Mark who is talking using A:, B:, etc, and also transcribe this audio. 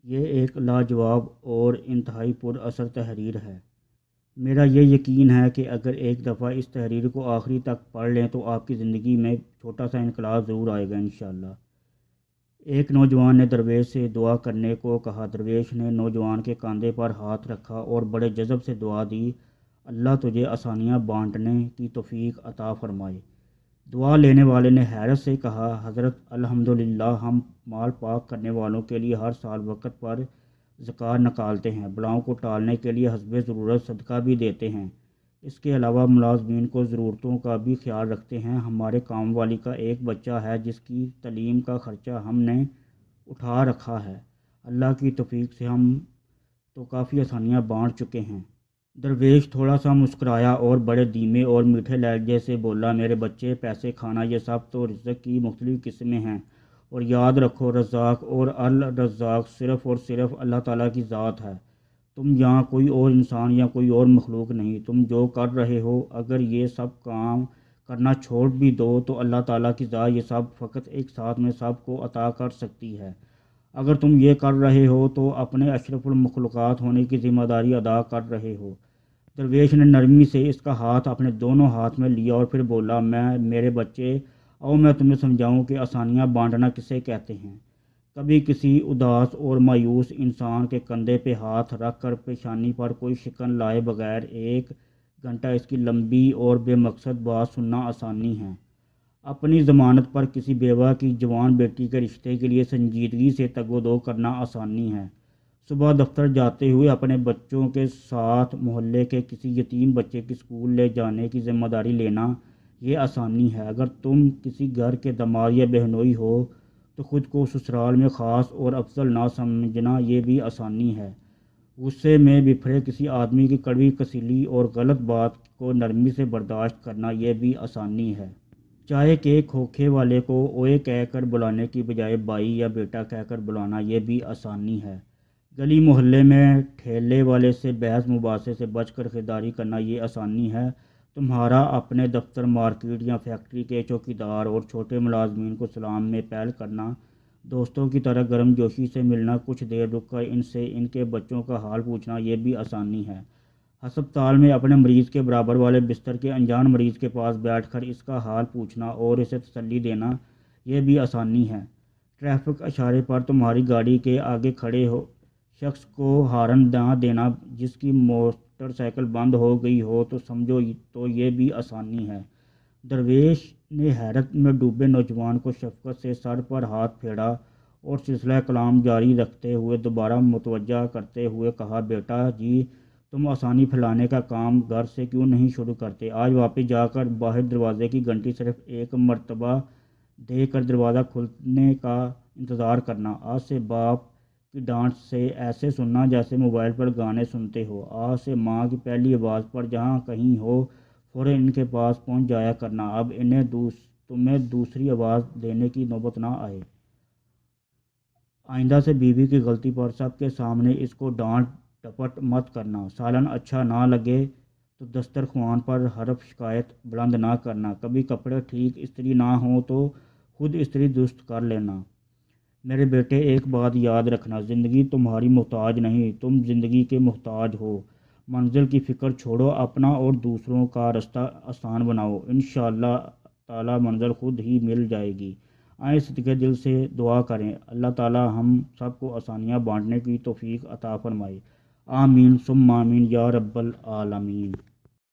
A: یہ ایک لاجواب اور انتہائی پر اثر تحریر ہے۔ میرا یہ یقین ہے کہ اگر ایک دفعہ اس تحریر کو آخری تک پڑھ لیں تو آپ کی زندگی میں چھوٹا سا انقلاب ضرور آئے گا انشاءاللہ۔ ایک نوجوان نے درویش سے دعا کرنے کو کہا۔ درویش نے نوجوان کے کاندھے پر ہاتھ رکھا اور بڑے جذب سے دعا دی، اللہ تجھے آسانیاں بانٹنے کی توفیق عطا فرمائے۔ دعا لینے والے نے حیرت سے کہا، حضرت الحمدللہ، ہم مال پاک کرنے والوں کے لیے ہر سال وقت پر زکوٰۃ نکالتے ہیں، بلاؤں کو ٹالنے کے لیے حسب ضرورت صدقہ بھی دیتے ہیں، اس کے علاوہ ملازمین کو ضرورتوں کا بھی خیال رکھتے ہیں۔ ہمارے کام والی کا ایک بچہ ہے جس کی تعلیم کا خرچہ ہم نے اٹھا رکھا ہے، اللہ کی توفیق سے ہم تو کافی آسانیاں بانٹ چکے ہیں۔ درویش تھوڑا سا مسکرایا اور بڑے دھیمے اور میٹھے لہجے سے بولا، میرے بچے، پیسے، کھانا، یہ سب تو رزق کی مختلف قسمیں ہیں، اور یاد رکھو رزاق اور الرزاق صرف اور صرف اللہ تعالیٰ کی ذات ہے، تم یہاں کوئی اور انسان یا کوئی اور مخلوق نہیں۔ تم جو کر رہے ہو اگر یہ سب کام کرنا چھوڑ بھی دو تو اللہ تعالیٰ کی ذات یہ سب فقط ایک ساتھ میں سب کو عطا کر سکتی ہے۔ اگر تم یہ کر رہے ہو تو اپنے اشرف المخلوقات ہونے کی ذمہ داری ادا کر رہے ہو۔ درویش نے نرمی سے اس کا ہاتھ اپنے دونوں ہاتھ میں لیا اور پھر بولا، میرے بچے، آؤ میں تمہیں سمجھاؤں کہ آسانیاں بانٹنا کسے کہتے ہیں۔ کبھی کسی اداس اور مایوس انسان کے کندھے پہ ہاتھ رکھ کر پیشانی پر کوئی شکن لائے بغیر ایک گھنٹہ اس کی لمبی اور بے مقصد بات سننا آسانی ہے۔ اپنی ضمانت پر کسی بیوہ کی جوان بیٹی کے رشتے کے لیے سنجیدگی سے تگ و دو کرنا آسانی ہے۔ صبح دفتر جاتے ہوئے اپنے بچوں کے ساتھ محلے کے کسی یتیم بچے کی اسکول لے جانے کی ذمہ داری لینا یہ آسانی ہے۔ اگر تم کسی گھر کے داماد یا بہنوئی ہو تو خود کو سسرال میں خاص اور افضل نہ سمجھنا یہ بھی آسانی ہے۔ غصے میں بپھرے کسی آدمی کی کڑوی کسیلی اور غلط بات کو نرمی سے برداشت کرنا یہ بھی آسانی ہے۔ چائے کے کھوکھے والے کو اوئے کہہ کر بلانے کی بجائے بھائی یا بیٹا کہہ کر بلانا یہ بھی آسانی ہے۔ گلی محلے میں ٹھیلے والے سے بحث مباحثے سے بچ کر خریداری کرنا یہ آسانی ہے۔ تمہارا اپنے دفتر، مارکیٹ یا فیکٹری کے چوکیدار اور چھوٹے ملازمین کو سلام میں پہل کرنا، دوستوں کی طرح گرم جوشی سے ملنا، کچھ دیر رک کر ان سے ان کے بچوں کا حال پوچھنا یہ بھی آسانی ہے۔ ہسپتال میں اپنے مریض کے برابر والے بستر کے انجان مریض کے پاس بیٹھ کر اس کا حال پوچھنا اور اسے تسلی دینا یہ بھی آسانی ہے۔ ٹریفک اشارے پر تمہاری گاڑی کے آگے کھڑے شخص کو ہارن نہ دینا، جس کی موٹر سائیکل بند ہو گئی ہو تو سمجھو تو یہ بھی آسانی ہے۔ درویش نے حیرت میں ڈوبے نوجوان کو شفقت سے سر پر ہاتھ پھیرا اور سلسلہ کلام جاری رکھتے ہوئے دوبارہ متوجہ کرتے ہوئے کہا، بیٹا جی، تم آسانی پھیلانے کا کام گھر سے کیوں نہیں شروع کرتے؟ آج واپس جا کر باہر دروازے کی گھنٹی صرف ایک مرتبہ دے کر دروازہ کھلنے کا انتظار کرنا۔ آج سے باپ کی ڈانٹ سے ایسے سننا جیسے موبائل پر گانے سنتے ہو۔ آج سے ماں کی پہلی آواز پر جہاں کہیں ہو فوراً ان کے پاس پہنچ جایا کرنا۔ اب تمہیں دوسری آواز دینے کی نوبت نہ آئے۔ آئندہ سے بیوی کی غلطی پر سب کے سامنے اس کو ڈانٹ ڈپٹ مت کرنا۔ سالن اچھا نہ لگے تو دسترخوان پر حرف شکایت بلند نہ کرنا۔ کبھی کپڑے ٹھیک استری نہ ہوں تو خود استری درست کر لینا۔ میرے بیٹے، ایک بات یاد رکھنا، زندگی تمہاری محتاج نہیں، تم زندگی کے محتاج ہو۔ منزل کی فکر چھوڑو، اپنا اور دوسروں کا راستہ آسان بناؤ، انشاءاللہ تعالیٰ منزل خود ہی مل جائے گی۔ آئیں صدقے دل سے دعا کریں، اللہ تعالیٰ ہم سب کو آسانیاں بانٹنے کی توفیق عطا فرمائے۔ آمین ثم آمین یا رب العالمین۔